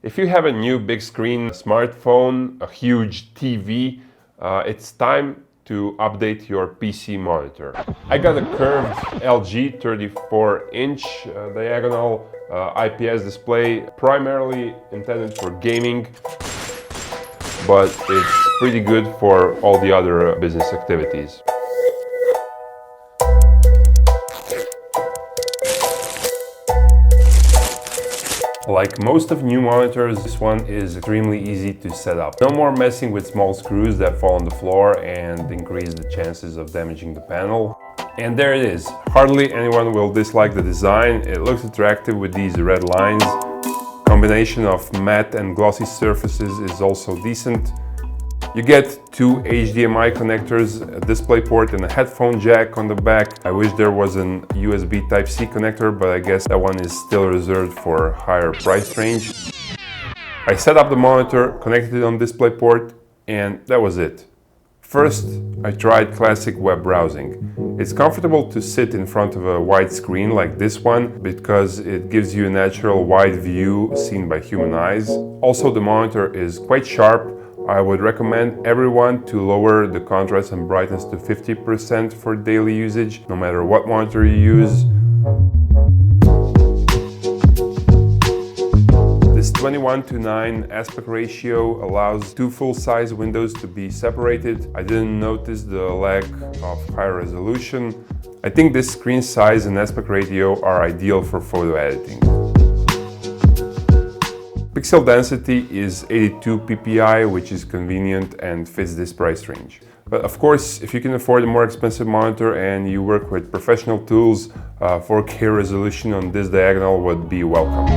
If you have a new big screen smartphone, a huge TV, it's time to update your PC monitor. I got a curved LG 34-inch diagonal IPS display, primarily intended for gaming, but it's pretty good for all the other business activities. Like most of new monitors, this one is extremely easy to set up. No more messing with small screws that fall on the floor and increase the chances of damaging the panel. And there it is. Hardly anyone will dislike the design. It looks attractive with these red lines. Combination of matte and glossy surfaces is also decent. You get two HDMI connectors, a DisplayPort and a headphone jack on the back. I wish there was an USB Type-C connector, but I guess that one is still reserved for higher price range. I set up the monitor, connected it on DisplayPort, and that was it. First, I tried classic web browsing. It's comfortable to sit in front of a wide screen like this one because it gives you a natural wide view seen by human eyes. Also, the monitor is quite sharp. I would recommend everyone to lower the contrast and brightness to 50% for daily usage, no matter what monitor you use. This 21:9 aspect ratio allows two full-size windows to be separated. I didn't notice the lack of high resolution. I think this screen size and aspect ratio are ideal for photo editing. Pixel density is 82 ppi, which is convenient and fits this price range. But of course, if you can afford a more expensive monitor and you work with professional tools, 4K resolution on this diagonal would be welcome.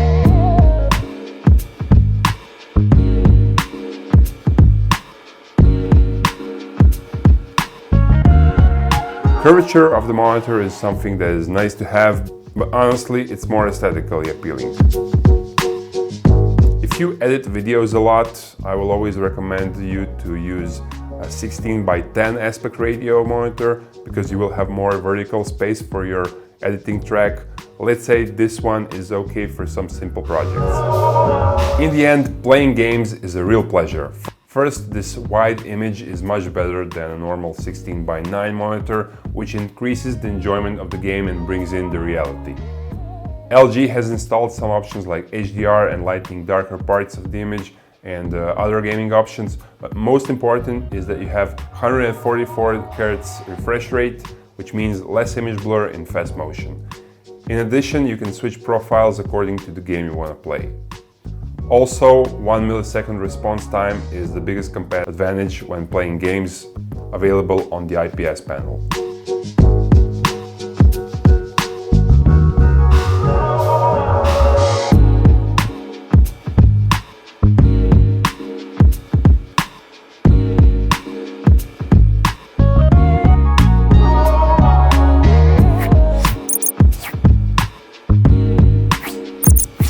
Curvature of the monitor is something that is nice to have, but honestly, it's more aesthetically appealing. If you edit videos a lot, I will always recommend you to use a 16:10 aspect ratio monitor because you will have more vertical space for your editing track. Let's say this one is okay for some simple projects. In the end, playing games is a real pleasure. First, this wide image is much better than a normal 16:9 monitor, which increases the enjoyment of the game and brings in the reality. LG has installed some options like HDR and lighting darker parts of the image and other gaming options, but most important is that you have 144 Hz refresh rate, which means less image blur in fast motion. In addition, you can switch profiles according to the game you want to play. Also, 1 millisecond response time is the biggest competitive advantage when playing games, available on the IPS panel.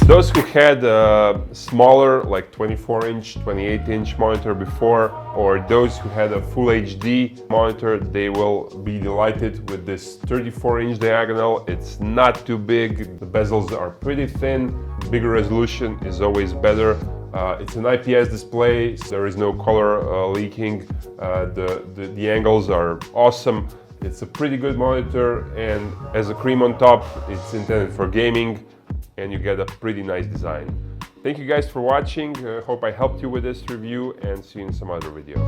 Those who had a smaller, like 24-inch, 28-inch monitor before, or those who had a full HD monitor, they will be delighted with this 34-inch diagonal. It's not too big, the bezels are pretty thin, bigger resolution is always better. It's an IPS display, so there is no color leaking. The angles are awesome. It's a pretty good monitor, and as a cream on top, it's intended for gaming, and you get a pretty nice design. Thank you guys for watching. Hope I helped you with this review, and see you in some other video.